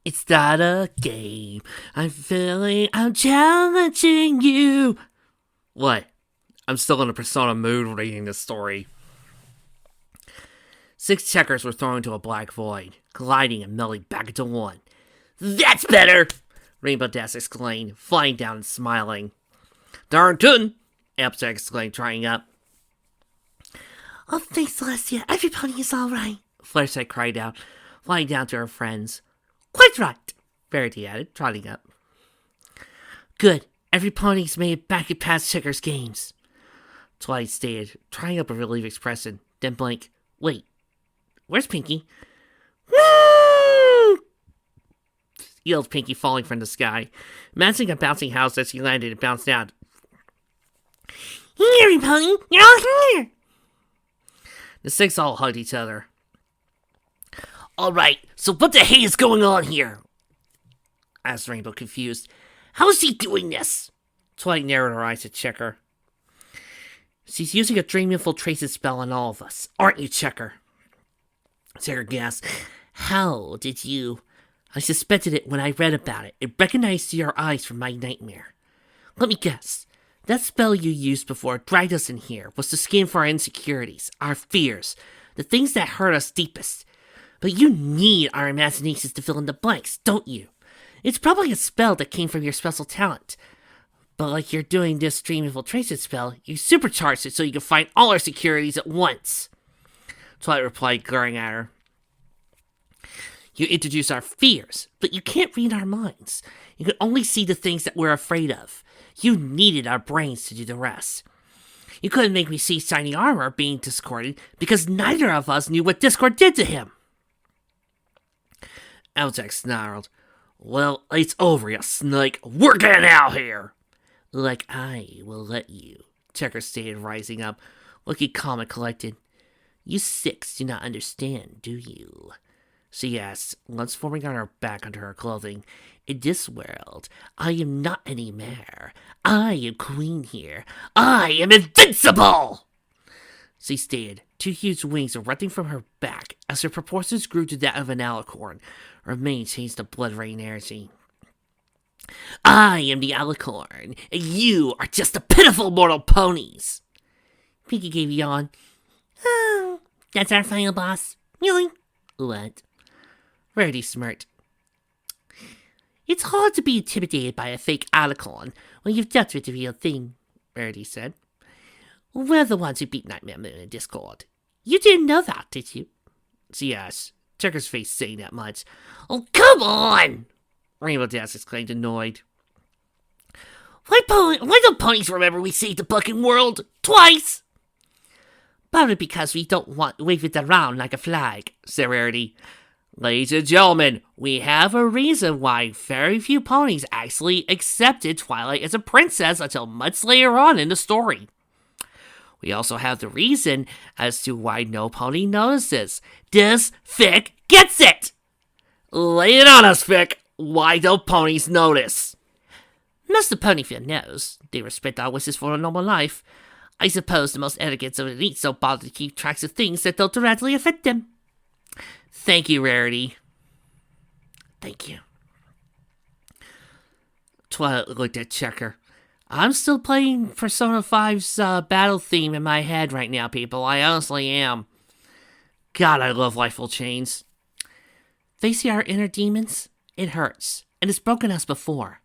It's not a game. I'm challenging you. What? I'm still in a Persona mood reading this story. 6 checkers were thrown into a black void, gliding and melting back into one. That's better! Rainbow Dash exclaimed, flying down and smiling. Darn tootin'! Applejack exclaimed, trying up. Oh, thanks, Celestia. Every pony is all right, Fluttershy cried out, flying down to her friends. Quite right, Verity added, trotting up. Good. Every pony's made it back at past checkers games, Twilight stated, trying up a relieved expression, then blank. Wait, where's Pinky? Woo! Yelled Pinky, falling from the sky. Imagining a bouncing house as she landed and bounced out. Here, pony, you're all here! The 6 all hugged each other. Alright, so what the hey is going on here? Asked Rainbow, confused. How is she doing this? Twilight narrowed her eyes to Checker. She's using a dream infiltration spell on all of us, aren't you, Checker? Checker gasped. How did you? I suspected it when I read about it. It recognized your eyes from my nightmare. Let me guess. That spell you used before it dragged us in here was to scan for our insecurities, our fears, the things that hurt us deepest. But you need our imaginations to fill in the blanks, don't you? It's probably a spell that came from your special talent. But like you're doing this dream infiltration spell, you supercharged it so you can find all our securities at once. Twilight replied, glaring at her. You introduce our fears, but you can't read our minds. You can only see the things that we're afraid of. You needed our brains to do the rest. You couldn't make me see shiny armor being discorded because neither of us knew what Discord did to him. Applejack snarled. Well, it's over, you snake. We're getting out here. Like I will let you, Checker stated, rising up, looking calm and collected. You 6 do not understand, do you? She asked, once forming on her back under her clothing. In this world, I am not any mare. I am queen here. I am invincible! She stated, 2 huge wings erupting from her back as her proportions grew to that of an alicorn. Her mane changed to blood-rain energy. I am the alicorn, and you are just the pitiful mortal ponies! Pinky gave a yawn. Oh, that's our final boss. Really? What? Rarity smirked. It's hard to be intimidated by a fake alicorn when you've dealt with the real thing, Rarity said. We're the ones who beat Nightmare Moon in Discord. You didn't know that, did you? She asked, Checker's face saying that much. Oh, come on! Rainbow Dash exclaimed, annoyed. Why don't ponies remember we saved the fucking world? Twice! Probably because we don't want to wave it around like a flag, said Rarity. Ladies and gentlemen, we have a reason why very few ponies actually accepted Twilight as a princess until much later on in the story. We also have the reason as to why no pony notices. This fic gets it! Lay it on us, fic! Why don't ponies notice? Most of Ponyfield knows. They respect our wishes for a normal life. I suppose the most etiquettes of elites don't bother to keep tracks of things that don't directly affect them. Thank you, Rarity. Thank you. Twilight looked at Checker. I'm still playing Persona 5's battle theme in my head right now, people. I honestly am. God, I love Lifeful Chains. Facing our inner demons, it hurts, and it's broken us before.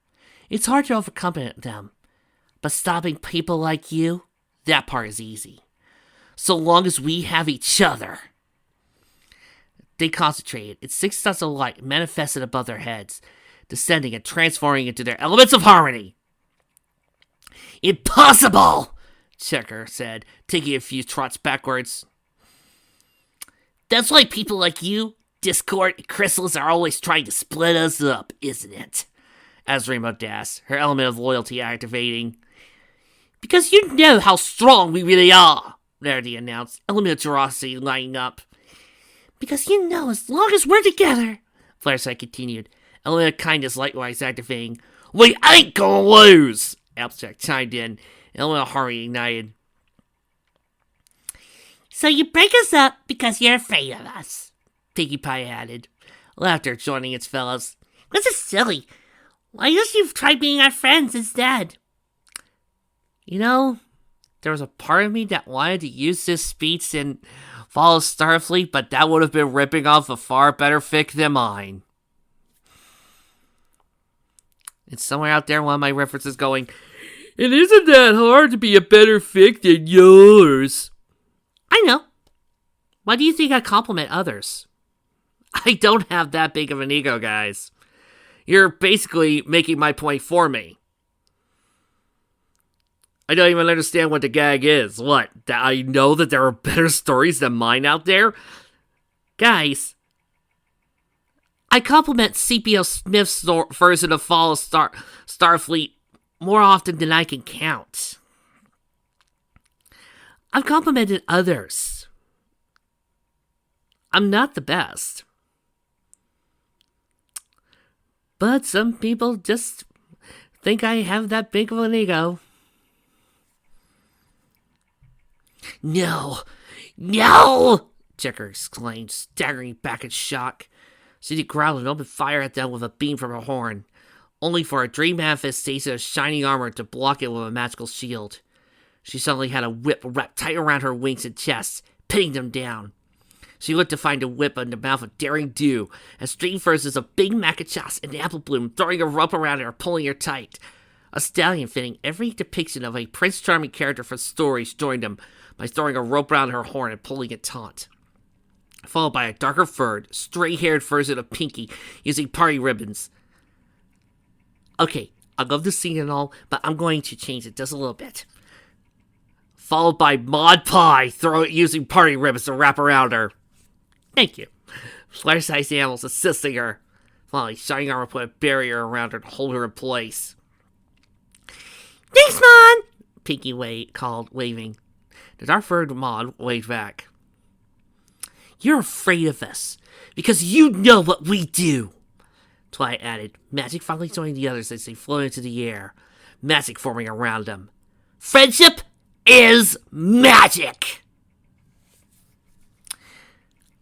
It's hard to overcome them. But stopping people like you, that part is easy. So long as we have each other. They concentrated, and 6 dots of light manifested above their heads, descending and transforming into their elements of harmony. Impossible! Checker said, taking a few trots backwards. That's why people like you, Discord, and Crystals are always trying to split us up, isn't it? Asked Rainbow Dash, her element of loyalty activating. Because you know how strong we really are, Rarity announced, element of ferocity lighting up. Because you know, as long as we're together, Fluttershy continued, element of kindness likewise activating. We ain't gonna lose! Applejack chimed in, element of harmony ignited. So you break us up because you're afraid of us, Pinkie Pie added, laughter joining its fellows. This is silly. Why don't you try being our friends instead? You know, there was a part of me that wanted to use this speech in Follow Starfleet, but that would have been ripping off a far better fic than mine. And somewhere out there, one of my references going, "It isn't that hard to be a better fic than yours." I know. Why do you think I compliment others? I don't have that big of an ego, guys. You're basically making my point for me. I don't even understand what the gag is. What? That I know that there are better stories than mine out there? Guys, I compliment C.P.O. Smith's version of Fall of Starfleet more often than I can count. I've complimented others. I'm not the best. But some people just think I have that big of an ego. No! No! Checker exclaimed, staggering back in shock. She growled and opened fire at them with a beam from her horn, only for a dream manifestation of shining armor to block it with a magical shield. She suddenly had a whip wrapped tight around her wings and chest, pinning them down. She looked to find a whip in the mouth of Daring Do, as streamed first as a big Macachos and Apple Bloom throwing a rope around her, pulling her tight. A stallion fitting every depiction of a Prince Charming character from stories joined them by throwing a rope around her horn and pulling it taut. Followed by a darker furred, stray-haired version of Pinky using party ribbons. Okay, I love the scene and all, but I'm going to change it just a little bit. Followed by Maud Pie using party ribbons to wrap around her. Thank you. Flare-sized animals assisting her. Finally, Shining Armor put a barrier around her to hold her in place. Thanks, Maud! Pinky called, waving. The dark-furred Maud waved back. You're afraid of us, because you know what we do, Twilight added, magic finally joining the others as they floated into the air, magic forming around them. Friendship is magic!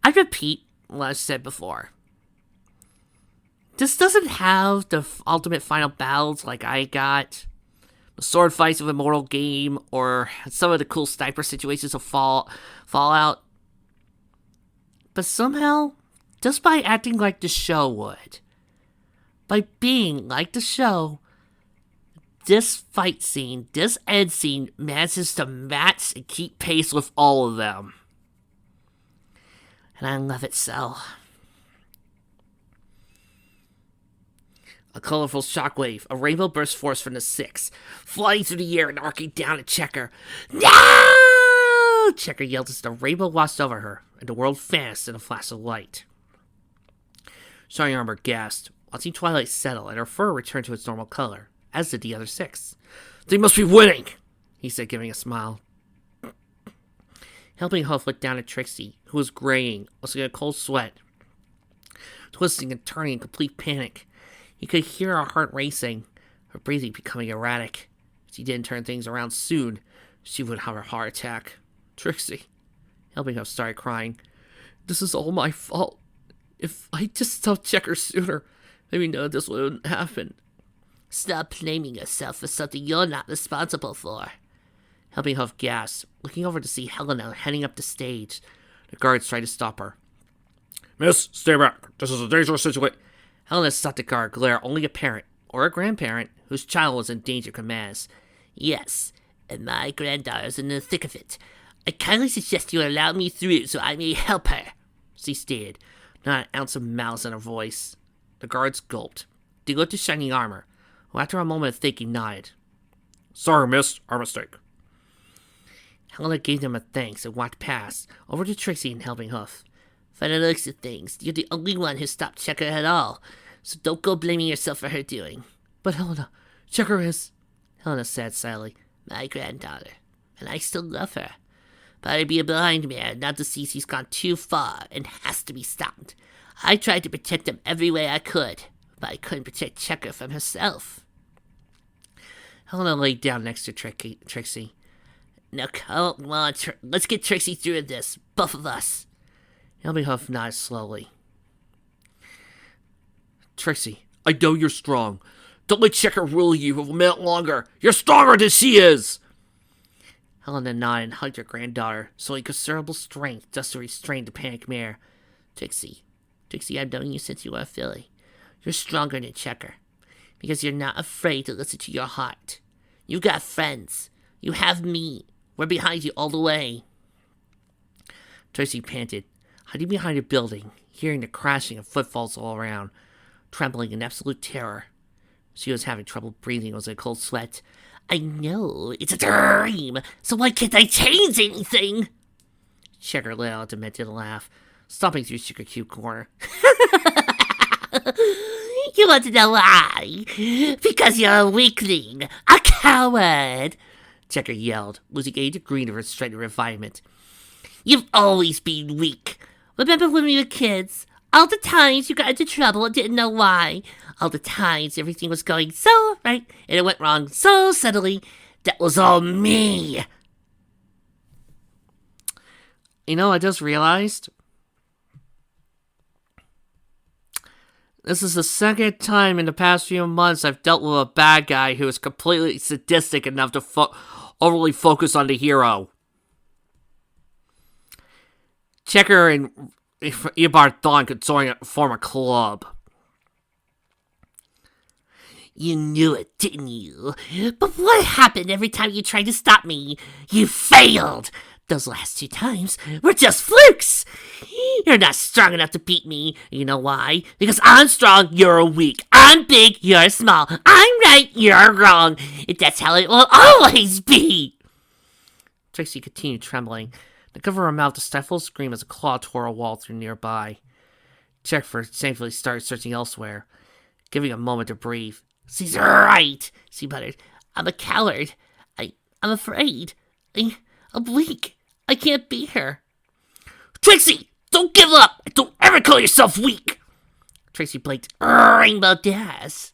I repeat what I said before. This doesn't have the ultimate final battles like I got, the sword fights of Immortal Game, or some of the cool sniper situations of Fallout. But somehow, just by acting like the show would, by being like the show, this fight scene, this end scene, manages to match and keep pace with all of them. And I love it so. A colorful shockwave, a rainbow burst forth from the six, flying through the air and arcing down at Checker. No! Checker yelled as the rainbow washed over her, and the world vanished in a flash of light. Shining Armor gasped, watching Twilight settle and her fur return to its normal color, as did the other six. They must be winning, he said, giving a smile. Helping Huff looked down at Trixie, who was graying, losing a cold sweat, twisting and turning in complete panic. He could hear her heart racing, her breathing becoming erratic. If she didn't turn things around soon, she would have a heart attack. Trixie, Helping Huff started crying. This is all my fault. If I just stopped Checker sooner, maybe none of this wouldn't happen. Stop blaming yourself for something you're not responsible for. Helping Huff gasped, looking over to see Helena heading up the stage. The guards tried to stop her. Miss, stay back. This is a dangerous situation. Helena stopped the guard, glare only a parent, or a grandparent, whose child was in danger commands. Yes, and my granddaughter's in the thick of it. I kindly suggest you allow me through so I may help her. She stated, not an ounce of malice in her voice. The guards gulped. They looked to Shining Armor, who after a moment of thinking nodded. Sorry, miss. Our mistake. Helena gave them a thanks and walked past, over to Trixie and Helping Hoof. By the looks of things, you're the only one who stopped Checker at all, so don't go blaming yourself for her doing. But Helena, Checker is... Helena said sadly, my granddaughter, and I still love her. But I'd be a blind man not to see she's gone too far and has to be stopped. I tried to protect them every way I could, but I couldn't protect Checker from herself. Helena laid down next to Trixie. Now come on, let's get Trixie through this, both of us. Helping Huff nodded slowly. Trixie, I know you're strong. Don't let Checker rule you a minute longer. You're stronger than she is. Helena nodded and hugged her granddaughter, showing considerable strength just to restrain the panicked mare. Trixie, I've known you since you were a filly. You're stronger than Checker, because you're not afraid to listen to your heart. You got friends. You have me. We're behind you all the way. Trixie panted, hiding behind a building, hearing the crashing of footfalls all around, trembling in absolute terror. She was having trouble breathing. It was a cold sweat. I know, it's a dream, so why can't I change anything? Checker let out a demented laugh, stomping through Sugar Cube corner. You want to know why? Because you're a weakling, a coward, Checker yelled, losing any degree of restraint and refinement. You've always been weak. Remember when we were kids? All the times you got into trouble and didn't know why. All the times everything was going so right and it went wrong so suddenly. That was all me. You know, I just realized this is the second time in the past few months I've dealt with a bad guy who is completely sadistic enough to overly focus on the hero. Checker and Eobard Thawne could form a club. You knew it, didn't you? But what happened every time you tried to stop me? You failed! Those last 2 times were just flukes! You're not strong enough to beat me. You know why? Because I'm strong, you're weak. I'm big, you're small. I'm right, you're wrong. That's how it will always be! Trixie continued trembling. The cover of her mouth to stifle a scream as a claw tore a wall through nearby. Checker thankfully started searching elsewhere, giving a moment to breathe. She's right, she muttered. I'm a coward. I'm afraid. I'm weak. I can't beat her. Trixie, don't give up. Don't ever call yourself weak. Trixie blinked. Rainbow Dash.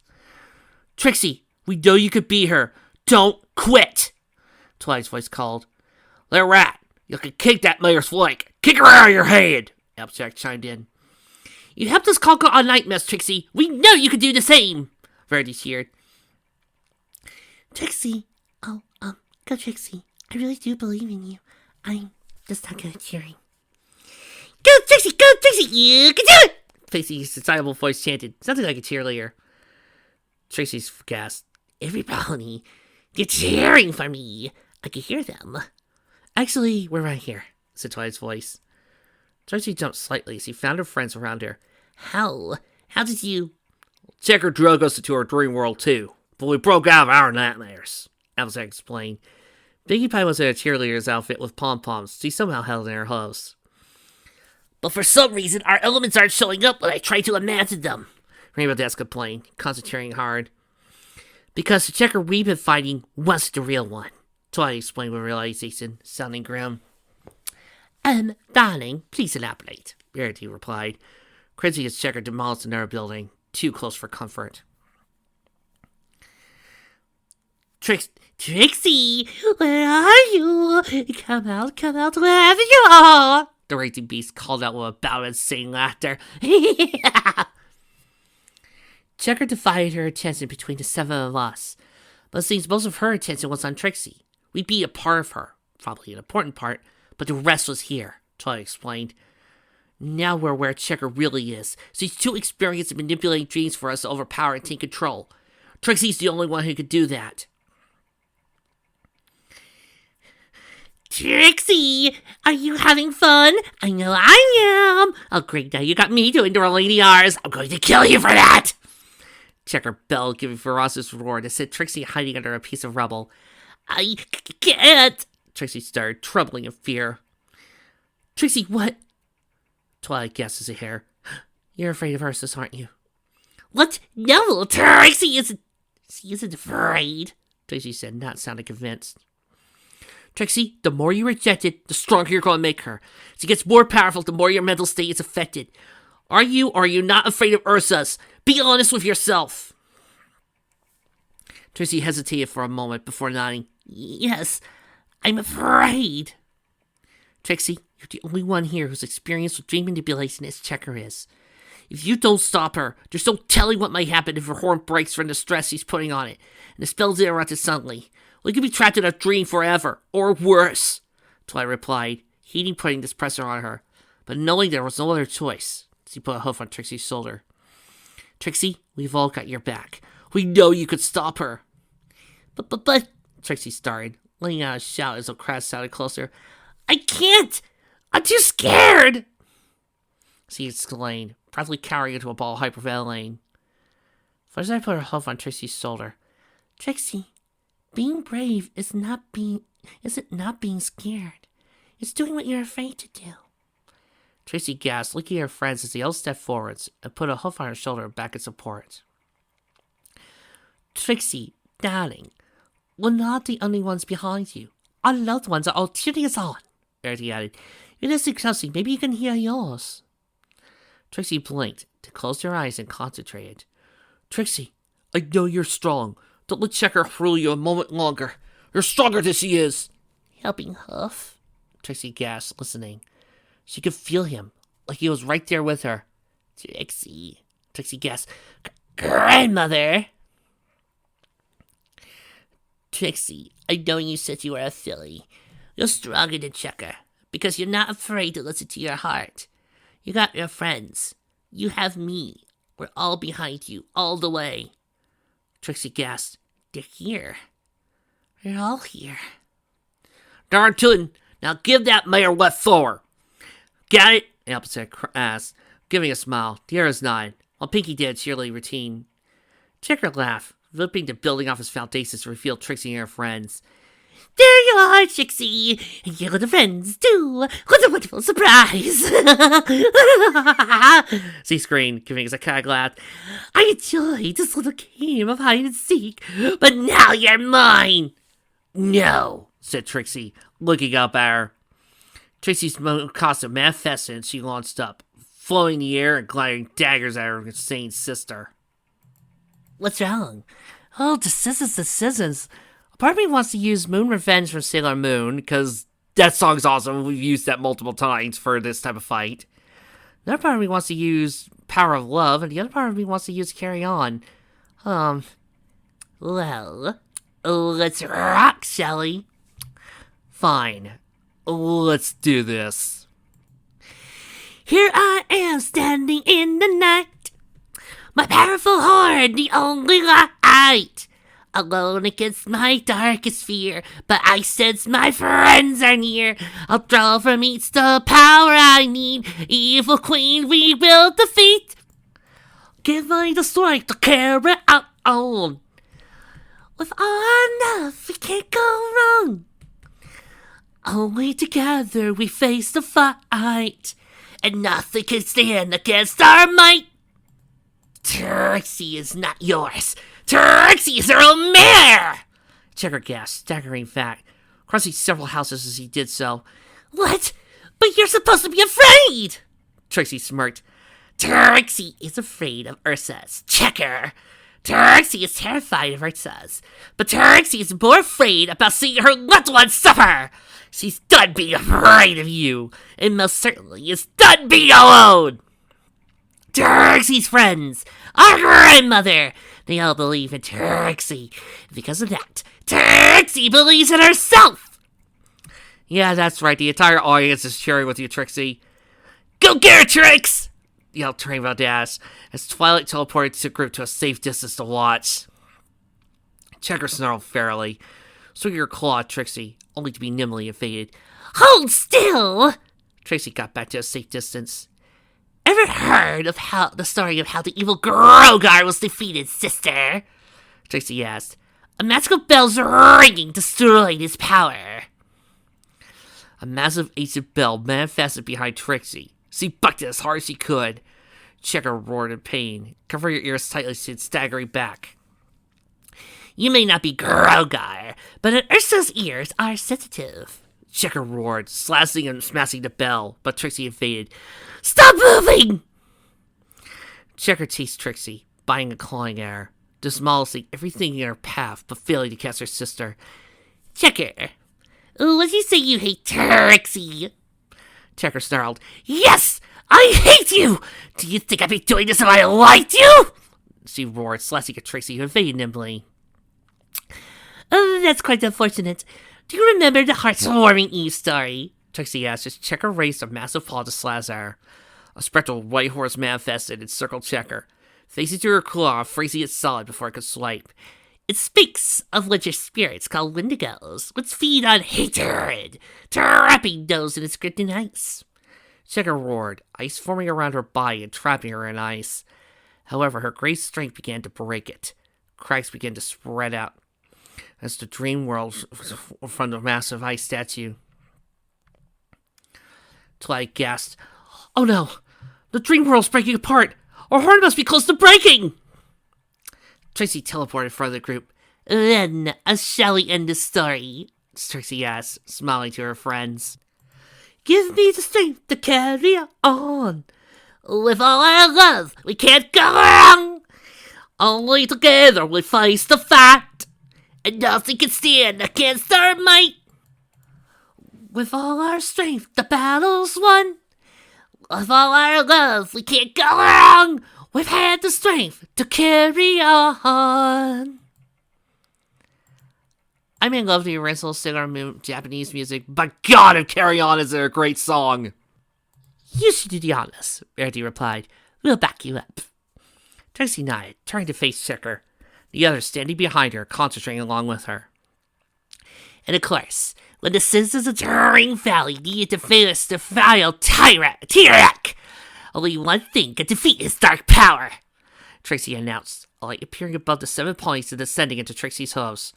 Trixie, we know you could beat her. Don't quit. Twilight's voice called. Little rat, you can kick that mayor's flank. Kick her out of your head. Applejack chimed in. You helped us conquer our nightmares, Trixie. We know you can do the same. Verity cheered. Trixie. Go Trixie. I really do believe in you. I'm just not good at cheering. Go Trixie, you can do it! Trixie's excitable voice chanted, something like a cheerleader. Trixie's gasped. Everybody, they're cheering for me. I can hear them. Actually, we're right here, said Twilight's voice. Trixie jumped slightly as she found her friends around her. How? How did you? Checker drug us into our dream world too, but we broke out of our nightmares, Applejack explained. Pinkie Pie was in a cheerleader's outfit with pom-poms. She somehow held in her hooves. But for some reason, our elements aren't showing up when I try to imagine them, Rainbow Dash complained, concentrating hard. Because the Checker we've been fighting wasn't the real one, Twilight explained with realization, sounding grim. Darling, please elaborate, Verity replied. Crazy as Checker demolished another building, too close for comfort. Trixie, where are you? Come out, wherever you are! The raging beast called out with a bout of insane laughter. Checker divided her attention between the 7 of us, but it seems most of her attention was on Trixie. We'd be a part of her, probably an important part, but the rest was here, Twilight explained. Now we're where Checker really is. She's too experienced in manipulating dreams for us to overpower and take control. Trixie's the only one who could do that. Trixie, are you having fun? I know I am. Oh, great, now you got me doing the lady R's. I'm going to kill you for that. Checker bellowed, giving a ferocious roar that sent Trixie hiding under a piece of rubble. I can't. Trixie started, trembling in fear. Trixie, what? Twilight guessed as a hair. You're afraid of Ursus, aren't you? What? No, Trixie isn't. She isn't afraid, Trixie said, not sounding convinced. Trixie, the more you reject it, the stronger you're going to make her. She gets more powerful the more your mental state is affected. Are you or are you not afraid of Ursus? Be honest with yourself. Trixie hesitated for a moment before nodding. Yes, I'm afraid. Trixie, you're the only one here who's experienced with dream manipulation as Checker is. If you don't stop her, there's no telling what might happen if her horn breaks from the stress he's putting on it, and the spell's interrupted suddenly. We could be trapped in a dream forever, or worse, Twilight replied, hating putting this pressure on her, but knowing there was no other choice. She put a hoof on Trixie's shoulder. Trixie, we've all got your back. We know you could stop her. But, Trixie started, letting out a shout as the crowd sounded closer. I can't! I'm too scared! She exclaimed, proudly cowering into a ball of hyperventilating. First, I put her hoof on Trixie's shoulder. Trixie, being brave isn't not being scared. It's doing what you're afraid to do. Trixie gasped, looking at her friends as they all stepped forwards and put a hoof on her shoulder back in support. Trixie, darling, we're not the only ones behind you. Our loved ones are all cheering us on, Verity added. If you listen closely, maybe you can hear yours. Trixie blinked, to close her eyes and concentrated. Trixie, I know you're strong. Don't let Checker fool you a moment longer. You're stronger than she is. Helping hoof? Trixie gasped, listening. She could feel him, like he was right there with her. Trixie gasped. Grandmother! Trixie, I know you said you were a filly. You're stronger than Checker, because you're not afraid to listen to your heart. You got your friends. You have me. We're all behind you, all the way. Trixie gasped. They're here. They're all here. Darn tootin'. Now give that mare what for. Got it? Appleseed asked, giving a smile. The others nodded, while Pinky did a cheerily routine. Checker laughed, flipping to building off his foundations to reveal Trixie and her friends. There you are, Trixie! And you're the friends, too! What a wonderful surprise! She screamed, giving us a kind of laugh. I enjoyed this little game of hide and seek, but now you're mine! No, said Trixie, looking up at her. Trixie's costume manifested and she launched up, flowing in the air and gliding daggers at her insane sister. What's wrong? Oh, decisions. Part of me wants to use Moon Revenge from Sailor Moon, because that song's awesome. We've used that multiple times for this type of fight. Another part of me wants to use Power of Love, and the other part of me wants to use Carry On. Well, let's rock, shall we? Fine. Let's do this. Here I am, standing in the night. My powerful horn, the only light. Alone against my darkest fear, but I sense my friends are near. I'll draw from each the power I need. Evil queen we will defeat. Give me the strength to carry on. With all enough, we can't go wrong. Only together we face the fight, and nothing can stand against our might. Trixie is not yours. Trixie is her own mare! Checker gasped, staggering back, crossing several houses as he did so. What? But you're supposed to be afraid! Trixie smirked. Trixie is afraid of Ursa's Checker. Trixie is terrified of Ursa's, but Trixie is more afraid about seeing her loved ones suffer. She's done being afraid of you, and most certainly is done being alone. Trixie's friends, our grandmother, they all believe in Trixie. Because of that, Trixie believes in herself. Yeah, that's right. The entire audience is cheering with you, Trixie. Go get her, Trix! Yelled Rainbow Dash as Twilight teleported the group to a safe distance to watch. Checker snarled fairly, swinging her claw at Trixie, only to be nimbly evaded. Hold still! Trixie got back to a safe distance. Ever heard of the story of how the evil Grogar was defeated, sister? Trixie asked. A magical bell's ringing destroyed his power. A massive ancient bell manifested behind Trixie. She bucked it as hard as she could. Checker roared in pain, covering her ears tightly, staggering back. You may not be Grogar, but Ursa's ears are sensitive. Checker roared, slashing and smashing the bell, but Trixie evaded. Stop moving! Checker chased Trixie, biting and clawing at her, demolishing everything in her path, but failing to catch her sister. Checker, what did you say you hate Trixie? Checker snarled. Yes! I hate you! Do you think I'd be doing this if I liked you? She roared, slashing at Trixie, who evaded nimbly. Oh, that's quite unfortunate. Do you remember the heartwarming Eve story? Trixie asked as Checker raised a massive paw to slash at her. A spectral white horse manifested and circled Checker, facing through her claw, freezing it solid before it could swipe. It speaks of legend spirits called Wendigos, which feed on hatred, trapping those in its gripping ice. Checker roared, ice forming around her body and trapping her in ice. However, her great strength began to break it. Cracks began to spread out as the dream world from the massive ice statue. Twilight gasped, "Oh no! The dream world's breaking apart! Our horn must be close to breaking!" Trixie teleported in front of the group. "Then, shall we end the story?" Trixie asked, smiling to her friends. "Give me the strength to carry on. With all our love, we can't go wrong. Only together we face the fight, and nothing can stand against our might. With all our strength, the battle's won. With all our love, we can't go wrong. We've had the strength to carry on." I may love the original Sailor Japanese music, but God, if Carry On is a great song. "You should do the honors," Verity replied. "We'll back you up." Trixie nodded, turning to face Checker, the others standing behind her, concentrating along with her. "And of course, when the citizens of Turing Valley needed to face the vile T-Rex, only one thing could defeat his dark power," Trixie announced, a light appearing above the 7 points and descending into Trixie's hooves.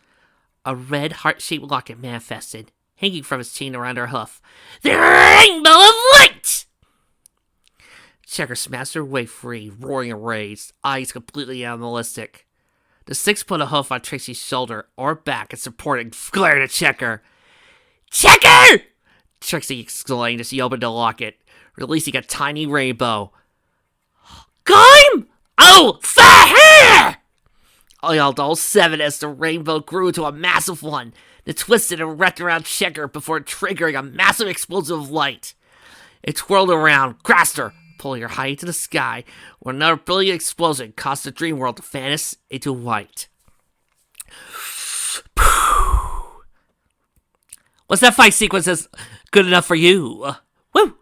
A red heart-shaped locket manifested, hanging from its chain around her hoof. "The Rainbow of Light!" Checker smashed her way free, roaring and raised, eyes completely animalistic. The 6 put a hoof on Trixie's shoulder or back and supporting, glared at Checker. "Checker!" Trixie exclaimed as he opened the locket, releasing a tiny rainbow. "Game! Oh, fire!" I yelled all 7 as the rainbow grew to a massive one that twisted and wrapped around Checker before triggering a massive explosion of light. It twirled around, grasped her, pulling her high into the sky, when another brilliant explosion caused the dream world to vanish into white. Was that fight sequence good enough for you? Woo!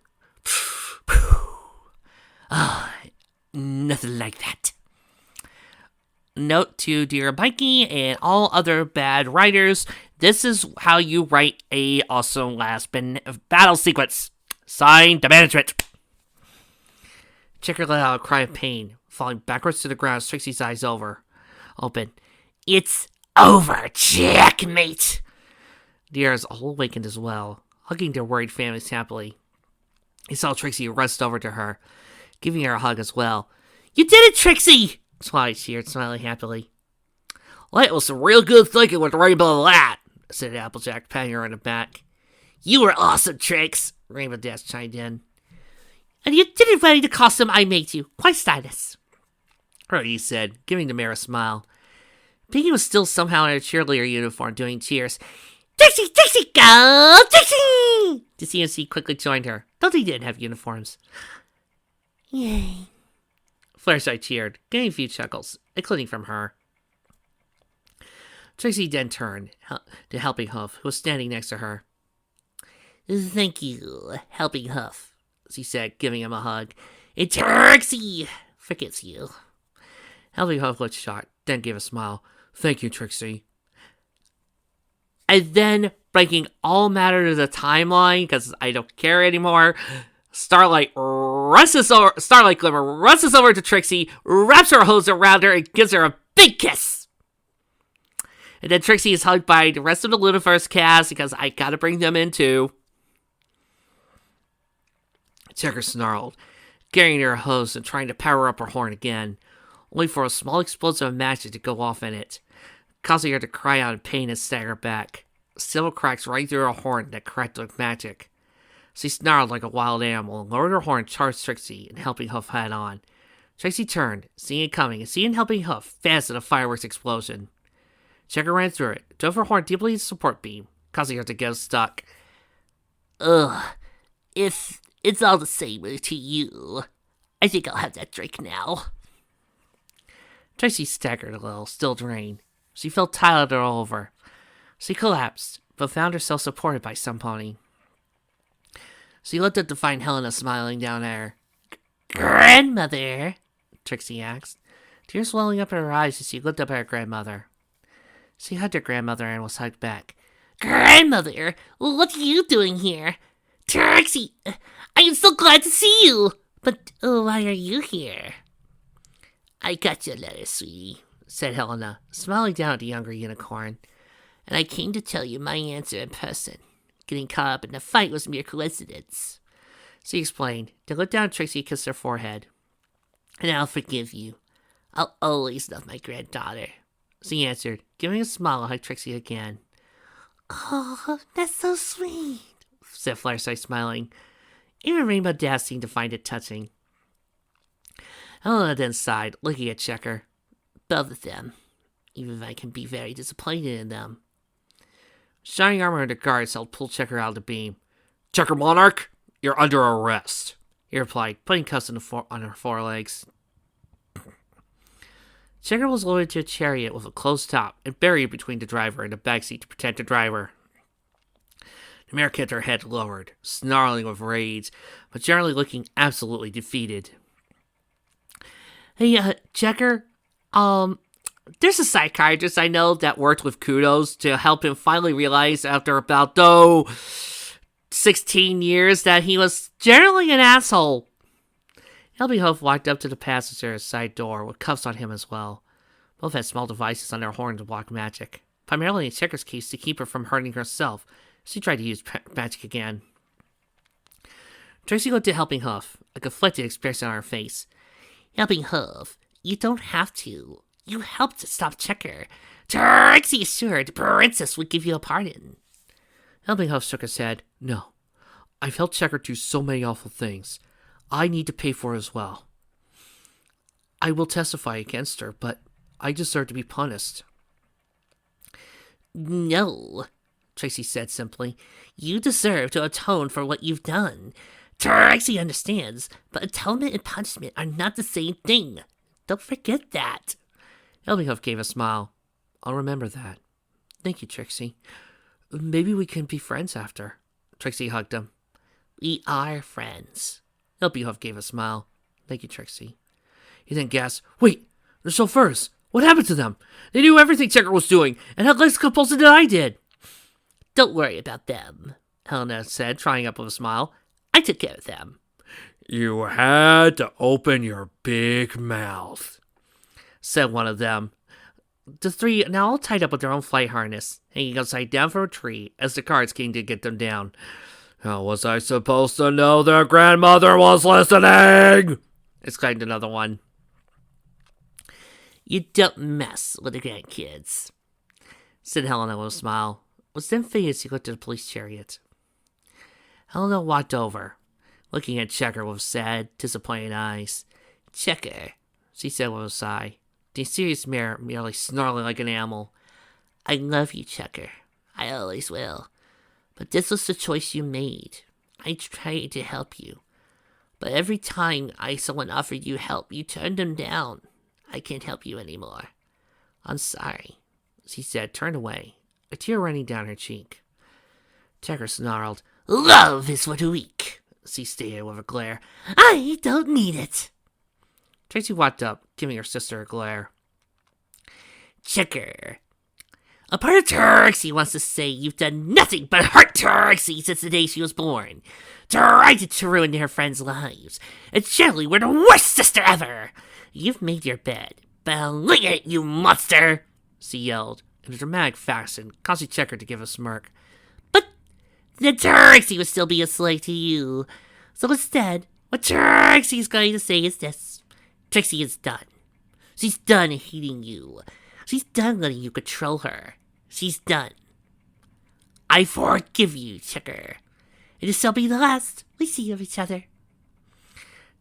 Nothing like that. Note to dear Mikey and all other bad writers, this is how you write a awesome last battle sequence. Signed, the management. Checker let out a cry of pain, falling backwards to the ground as Trixie's eyes open. "It's over, checkmate!" The others all awakened as well, hugging their worried families happily. He saw Trixie rust over to her, giving her a hug as well. "You did it, Trixie!" Twilight cheered, smiling happily. "Well, that was some real good thinking with the Rainbow of Light," said Applejack, patting her on the back. "You were awesome, Trix," Rainbow Dash chimed in. "And you didn't wear the costume I made you. Quite stylish," Rhodey said, giving the mayor a smile. Pinky was still somehow in a cheerleader uniform, doing cheers. "Trixie, Trixie, go, Trixie!" The CNC quickly joined her, though they didn't have uniforms. "Yay." Fluttershy cheered, getting a few chuckles, including from her. Trixie then turned to Helping Hoof, who was standing next to her. "Thank you, Helping Hoof," she said, giving him a hug. "And Trixie forgets you." Helping Hoof looked shocked, then gave a smile. "Thank you, Trixie." And then, breaking all matter to the timeline, because I don't care anymore, Starlight Glimmer rushes over to Trixie, wraps her hose around her, and gives her a big kiss. And then Trixie is hugged by the rest of the Lunaverse cast, because I gotta bring them in too. Checker snarled, carrying her hose and trying to power up her horn again, only for a small explosion of magic to go off in it, causing her to cry out in pain and stagger back. Several cracks right through her horn that cracked like magic. She snarled like a wild animal and lowered her horn, charged Trixie, and Helping Hoof head on. Trixie turned, seeing it coming, and seeing Helping Hoof fast at a fireworks explosion. Checker ran through it, dove her horn deeply into the support beam, causing her to get stuck. "Ugh. If It's all the same to you. I think I'll have that drink now. Trixie staggered a little, still drained. She felt tired all over. She collapsed, but found herself supported by somebody. She looked up to find Helena smiling down at her. Grandmother, Trixie asked, tears welling up in her eyes as she looked up at her grandmother. She hugged her grandmother and was hugged back. Grandmother, what are you doing here? Trixie, I am so glad to see you. But why are you here? I got your letter, sweetie, said Helena, smiling down at the younger unicorn. And I came to tell you my answer in person. Getting caught up in the fight was mere coincidence. She explained, then looked down at Trixie and kissed her forehead. And I'll forgive you. I'll always love my granddaughter. She answered, giving a smile and hugged Trixie again. Oh, that's so sweet, said Fluttershy, smiling. Even Rainbow Dash seemed to find it touching. Helena then sighed, looking at Checker. Both of them, even if I can be very disappointed in them. Shining Armor and the guards helped pull Checker out of the beam. Checker Monarch, you're under arrest, he replied, putting cuffs on her forelegs. Checker was loaded to a chariot with a closed top and buried between the driver and the backseat to protect the driver. The mare kept her head lowered, snarling with rage, but generally looking absolutely defeated. Hey, Checker, there's a psychiatrist I know that worked with Kudos to help him finally realize after about, 16 years that he was generally an asshole. Helbinghoff walked up to the passenger's side door with cuffs on him as well. Both had small devices on their horn to block magic, primarily in Checker's case to keep her from hurting herself. She tried to use magic again. Trixie looked at Helbinghoff, a conflicted expression on her face. Helbinghoff, you don't have to. You helped to stop Checker. Trixie is sure the princess would give you a pardon. Helbinghoff shook his head. No, I've helped Checker do so many awful things. I need to pay for it as well. I will testify against her, but I deserve to be punished. No, Trixie said simply. You deserve to atone for what you've done. Trixie understands, but atonement and punishment are not the same thing. Don't forget that. Helbinghoff gave a smile. I'll remember that. Thank you, Trixie. Maybe we can be friends after. Trixie hugged him. We are friends. Helbinghoff gave a smile. Thank you, Trixie. He then gasped, Wait, the chauffeurs! What happened to them? They knew everything Checker was doing, and had less compulsion than I did. Don't worry about them, Helena said, trying up with a smile. I took care of them. You had to open your big mouth, said one of them. The three, now all tied up with their own flight harness, hanging upside down from a tree as the guards came to get them down. How was I supposed to know their grandmother was listening? Exclaimed another one. You don't mess with the grandkids, said Helena with a smile. Was then faded as he looked at the police chariot. Helena walked over, looking at Checker with sad, disappointed eyes. Checker, she said with a sigh, the serious mare merely snarling like an animal. I love you, Checker. I always will. But this was the choice you made. I tried to help you. But every time someone offered you help, you turned them down. I can't help you anymore. I'm sorry, she said, turned away, a tear running down her cheek. Checker snarled. Love is for the weak, she stated with a glare. I don't need it. Trixie walked up, giving her sister a glare. Checker, a part of Trixie wants to say you've done nothing but hurt Trixie since the day she was born. Tried to ruin her friends' lives. And generally, we're the worst sister ever. You've made your bed. Believe it, you monster! She yelled, in a dramatic fashion, causing Checker to give a smirk. But the Trixie would still be a slave to you. So instead, what Trixie's going to say is this. Trixie is done. She's done hating you. She's done letting you control her. She's done. I forgive you, Checker. And this shall be the last we see of each other.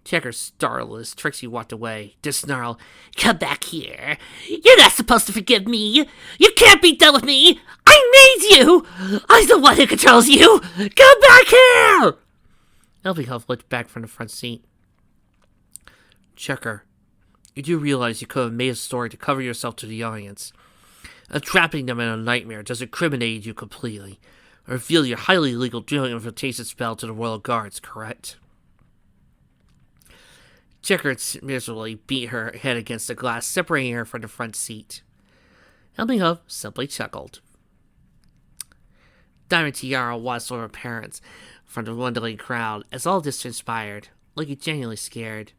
Checker startled as Trixie walked away, to snarl, Come back here. You're not supposed to forgive me. You can't be done with me. I made you. I'm the one who controls you. Come back here. Elvinghoff looked back from the front seat. Checker, you do realize you could have made a story to cover yourself to the audience. Trapping them in a nightmare just incriminated you completely. Reveal your highly illegal dueling invitation spell to the Royal Guards, correct? Checker miserably beat her head against the glass, separating her from the front seat. Elvinghoff simply chuckled. Diamond Tiara watched her parents from the wondering crowd as all this transpired, looking genuinely scared.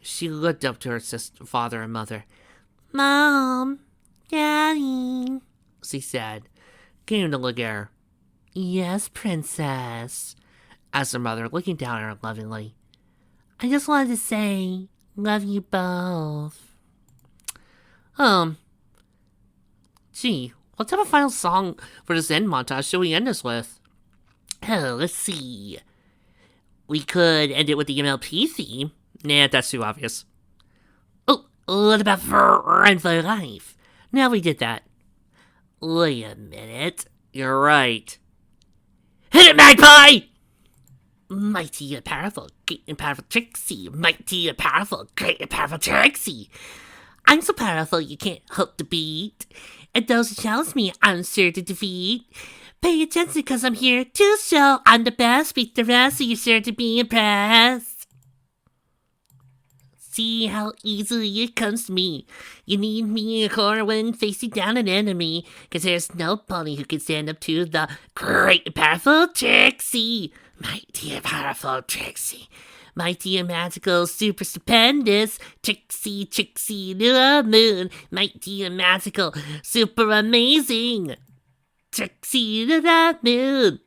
She looked up to her father and mother. "Mom, Daddy," she said, getting to look at her. "Yes, Princess," asked her mother, looking down at her lovingly. "I just wanted to say, love you both." Gee, what type of final song for this end montage should we end this with? Oh, let's see. We could end it with the MLP theme. Nah, that's too obvious. Oh, what about Friend for Life? Now we did that. Wait a minute. You're right. Hit it, Magpie! Mighty and powerful, great and powerful Trixie. Mighty and powerful, great and powerful Trixie. I'm so powerful you can't hope to beat. And those who challenge me, I'm sure to defeat. Pay attention cause I'm here to show I'm the best. Beat the rest so you're sure to be impressed. See how easily it comes to me. You need me in a corner when facing down an enemy. Cause there's nobody who can stand up to the great and powerful Trixie. Mighty and powerful Trixie. Mighty and magical, super stupendous, Trixie, Trixie to the moon. Mighty and magical, super amazing, Trixie to the moon.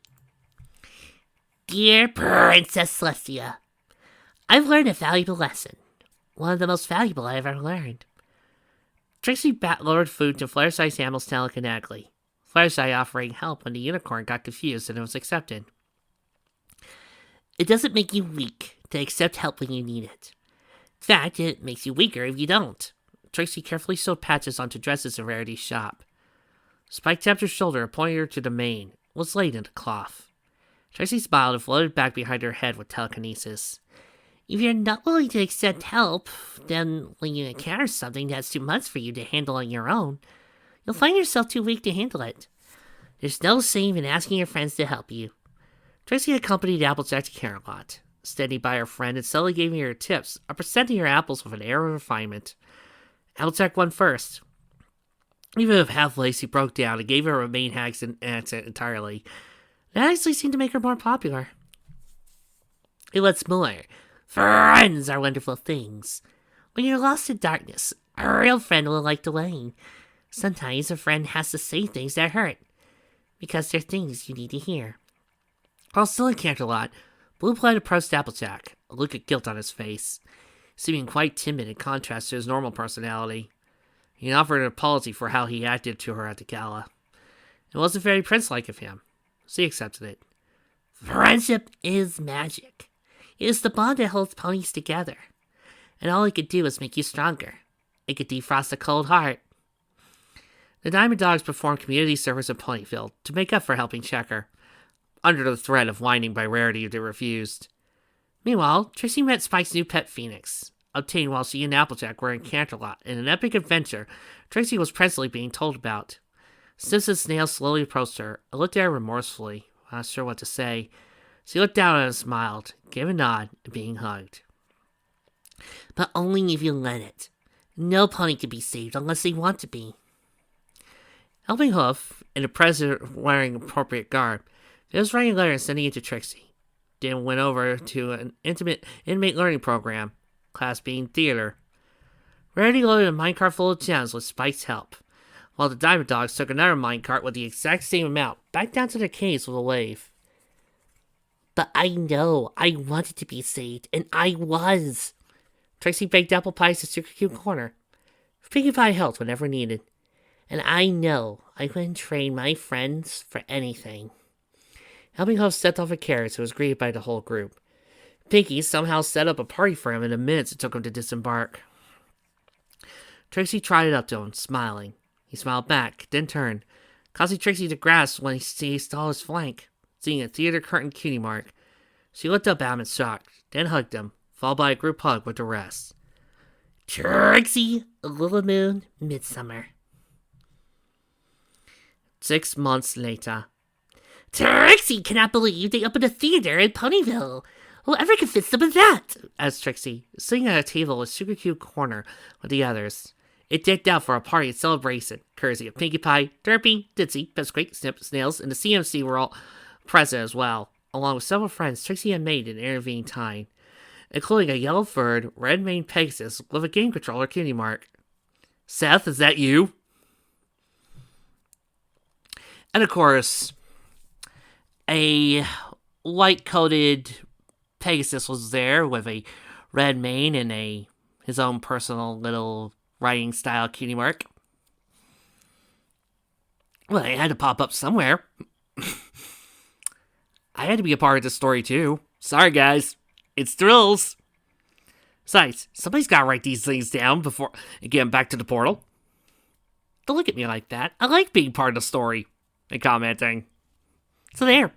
Dear Princess Celestia, I've learned a valuable lesson. One of the most valuable I've ever learned. Trixie lowered food to Fluttershy's animals telekinetically. Fluttershy offering help when the unicorn got confused and it was accepted. It doesn't make you weak to accept help when you need it. In fact, it makes you weaker if you don't. Trixie carefully sewed patches onto dresses in Rarity's shop. Spike tapped her shoulder and pointed her to the mane. It was laid in a cloth. Trixie smiled and floated back behind her head with telekinesis. If you're not willing to accept help, then when you encounter something that's too much for you to handle on your own, you'll find yourself too weak to handle it. There's no shame in asking your friends to help you. Trixie accompanied Applejack to Camelot, standing by her friend and slowly giving her tips, or presenting her apples with an air of refinement. Applejack won first. Even if Half-Lacey broke down and gave her a main accent entirely, that actually seemed to make her more popular. Hey, what's more, friends are wonderful things. When you're lost in darkness, a real friend will light the way. Sometimes a friend has to say things that hurt, because they're things you need to hear. While still in Canterlot, Blue Plaid approached Applejack, a look of guilt on his face, seeming quite timid in contrast to his normal personality. He offered an apology for how he acted to her at the gala. It wasn't very prince-like of him. She accepted it. Friendship is magic. It is the bond that holds ponies together. And all it could do is make you stronger. It could defrost a cold heart. The Diamond Dogs performed community service at Ponyville to make up for helping Checker, under the threat of whining by Rarity if they refused. Meanwhile, Trixie met Spike's new pet Phoenix, obtained while she and Applejack were in Canterlot in an epic adventure Trixie was presently being told about. Simpson Snail slowly approached her and looked at her remorsefully, not sure what to say. She looked down and smiled, gave a nod, and being hugged. But only if you let it. No pony can be saved unless they want to be. Helping Hoof, and the president wearing appropriate garb, he was writing a letter and sending it to Trixie. Then went over to an inmate learning program, class being theater. Rarity loaded a minecart full of gems with Spike's help, while the Diamond Dogs took another minecart with the exact same amount back down to their caves with a wave. But I know I wanted to be saved, and I was. Trixie baked apple pies to Super Cute Corner. Pinkie Pie helped whenever needed. And I know I wouldn't trade my friends for anything. Helping Hoof stepped off a carriage and was greeted by the whole group. Pinkie somehow set up a party for him in the minutes it took him to disembark. Trixie trotted up to him, smiling. He smiled back, then turned, causing Trixie to grasp when he saw his flank, seeing a theater curtain cutie mark. She looked up at him in shock, then hugged him, followed by a group hug with the rest. Trixie, Little Moon, Midsummer. 6 months later. Trixie cannot believe they opened a theater in Ponyville. Whoever convinced them of that? Asked Trixie, sitting at a table with Sugar Cube Corner with the others. It decked out for a party and celebration, courtesy of Pinkie Pie, Derpy, Ditzy, Biscuit, Snip, Snails, and the CMC were all present as well, along with several friends Trixie had made in intervening time, including a yellow-furred, red-maned Pegasus with a game controller cutie mark. Seth, is that you? And of course, a white-coated Pegasus was there with a red mane and his own personal little writing style cutie mark. Well, it had to pop up somewhere. I had to be a part of this story too. Sorry guys, it's thrills. Besides, somebody's gotta write these things down before getting back to the portal. Don't look at me like that. I like being part of the story and commenting. So there.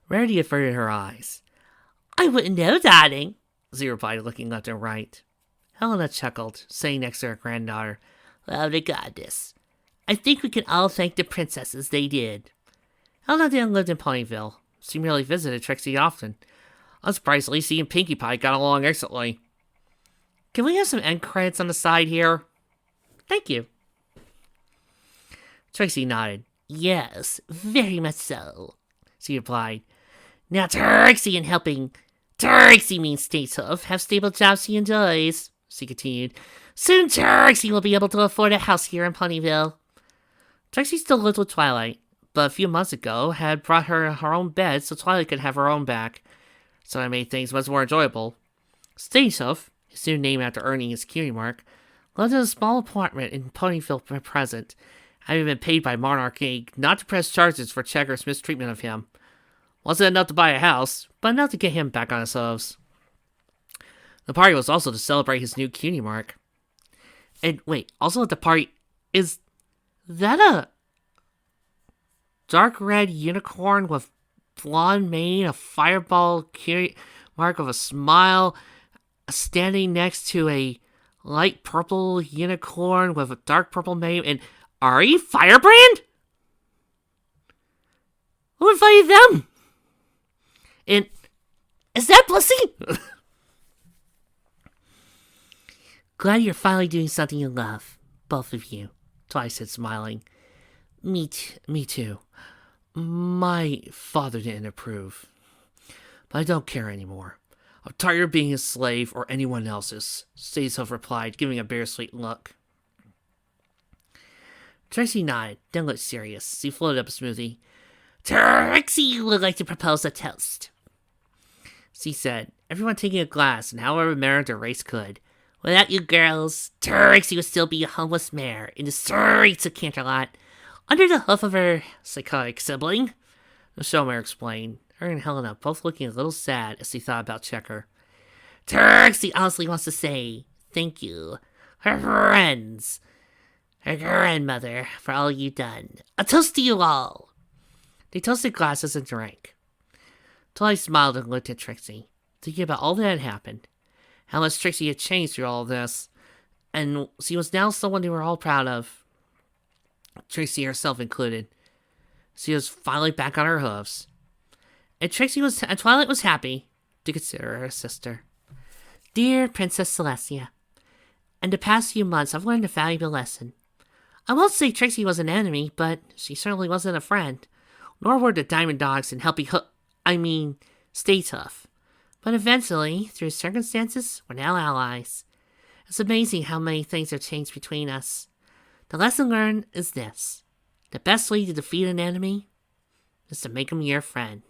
Rarity averted her eyes. I wouldn't know, darling, Z replied, looking left and right. Helena chuckled, saying next to her granddaughter, "Oh, the goddess. I think we can all thank the princesses they did." Helena didn't live in Ponyville. She merely visited Trixie often. Unsurprisingly, she and Pinkie Pie got along excellently. Can we have some end credits on the side here? Thank you. Trixie nodded. Yes, very much so, she replied. Now Trixie and helping Trixie means Statehof have stable jobs she enjoys, she continued. Soon Trixie will be able to afford a house here in Ponyville. Trixie still lived with Twilight, but a few months ago had brought her her own bed so Twilight could have her own back. So that made things much more enjoyable. Statehof, his new name after earning his cutie mark, lived in a small apartment in Ponyville at present, having been paid by Monarch Inc. not to press charges for Checker's mistreatment of him. Wasn't enough to buy a house, but enough to get him back on his hooves. The party was also to celebrate his new cutie mark. And wait, also at the party, is that a dark red unicorn with blonde mane, a fireball cutie mark of a smile, standing next to a light purple unicorn with a dark purple mane, and Ari Firebrand? Who invited them? And is that Blissey? Glad you're finally doing something you love, both of you, Twilight said, smiling. Me too. My father didn't approve, but I don't care anymore. I'm tired of being his slave or anyone else's, Statehof replied, giving a bittersweet look. Trixie nodded, then looked serious. She floated up a smoothie. Trixie would like to propose a toast, she said, everyone taking a glass and however merry their race could. Without you girls, Trixie would still be a homeless mare in the streets of Canterlot, under the hoof of her psychotic sibling, the showmare explained, her and Helena both looking a little sad as they thought about Checker. Trixie honestly wants to say thank you, her friends, her grandmother, for all you've done. A toast to you all. They toasted glasses and drank. Twilight smiled and looked at Trixie, thinking about all that had happened, how much Trixie had changed through all of this, and she was now someone they were all proud of, Trixie herself included. She was finally back on her hooves. And Twilight was happy to consider her a sister. Dear Princess Celestia, in the past few months I've learned a valuable lesson. I won't say Trixie was an enemy, but she certainly wasn't a friend. Nor were the Diamond Dogs and Stay Tough. But eventually, through circumstances, we're now allies. It's amazing how many things have changed between us. The lesson learned is this. The best way to defeat an enemy is to make him your friend.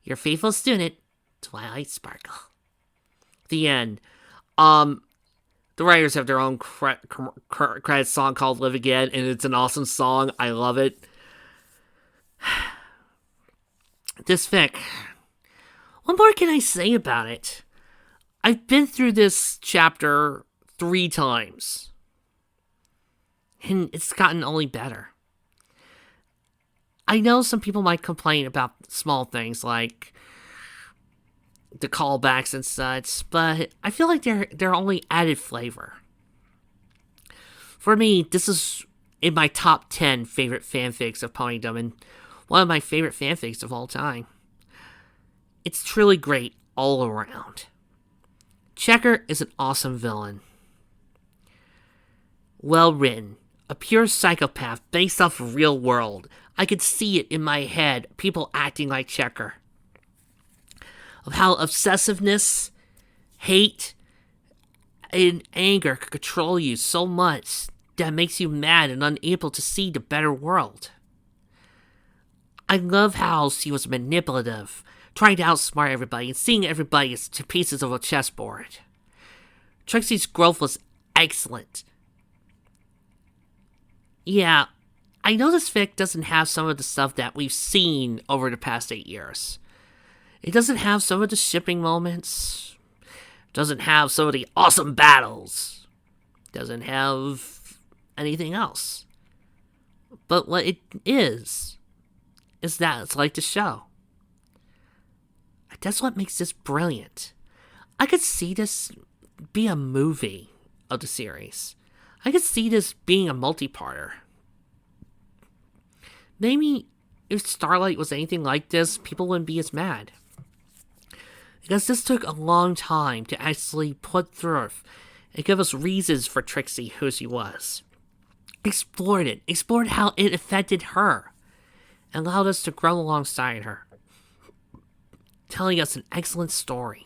Your faithful student, Twilight Sparkle. The end. The writers have their own credit song called Live Again, and it's an awesome song. I love it. This fic. What more can I say about it? I've been through this chapter 3 times. And it's gotten only better. I know some people might complain about small things like the callbacks and such, but I feel like they're only added flavor. For me, this is in my top 10 favorite fanfics of Ponydom and one of my favorite fanfics of all time. It's truly great all around. Checker is an awesome villain. Well written. A pure psychopath based off the real world. I could see it in my head, people acting like Checker. Of how obsessiveness, hate, and anger could control you so much that makes you mad and unable to see the better world. I love how she was manipulative, trying to outsmart everybody and seeing everybody as two pieces of a chessboard. Trixie's growth was excellent. Yeah, I know this fic doesn't have some of the stuff that we've seen over the past 8 years. It doesn't have some of the shipping moments. Doesn't have some of the awesome battles. Doesn't have anything else. But what it is that it's like the show. That's what makes this brilliant. I could see this be a movie of the series. I could see this being a multi-parter. Maybe if Starlight was anything like this, people wouldn't be as mad. Because this took a long time to actually put through and give us reasons for Trixie who she was. Explored how it affected her, and allowed us to grow alongside her, telling us an excellent story.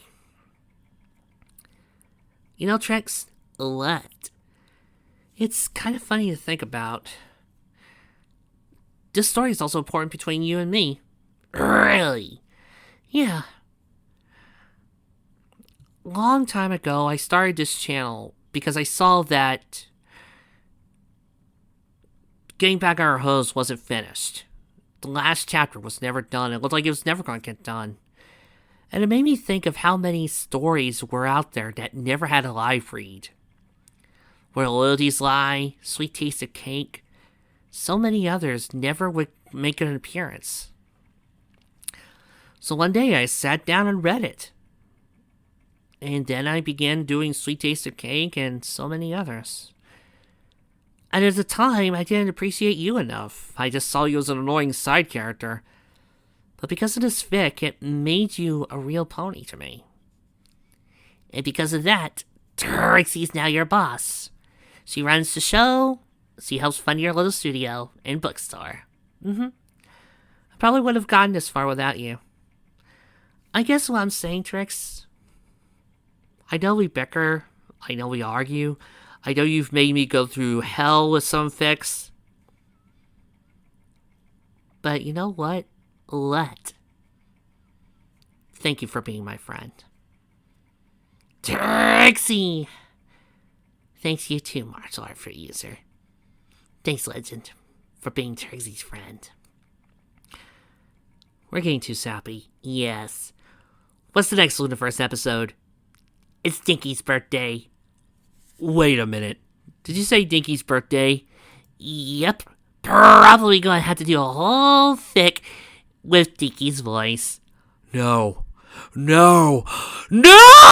You know, Trix, it's kind of funny to think about. This story is also important between you and me. Really? Yeah. Long time ago, I started this channel because I saw that Getting Back at Our Hooves wasn't finished. The last chapter was never done. It looked like it was never going to get done. And it made me think of how many stories were out there that never had a live read. Where Loyalties Lie, Sweet Taste of Cake, so many others never would make an appearance. So one day I sat down and read it. And then I began doing Sweet Taste of Cake and so many others. And at the time, I didn't appreciate you enough. I just saw you as an annoying side character. But because of this fic, it made you a real pony to me. And because of that, Trixie's now your boss. She runs the show. She helps fund your little studio and bookstore. I probably would have gotten this far without you. I guess what I'm saying, Trix, I know we bicker. I know we argue. I know you've made me go through hell with some fics. But you know what? Thank you for being my friend. Trixie! Thanks you too, martial art for user. Thanks, Legend, for being Trixie's friend. We're getting too sappy. Yes. What's the next Lunaverse episode? It's Dinky's birthday. Wait a minute. Did you say Dinky's birthday? Yep. Probably gonna have to do a whole fic with Dinky's voice. No.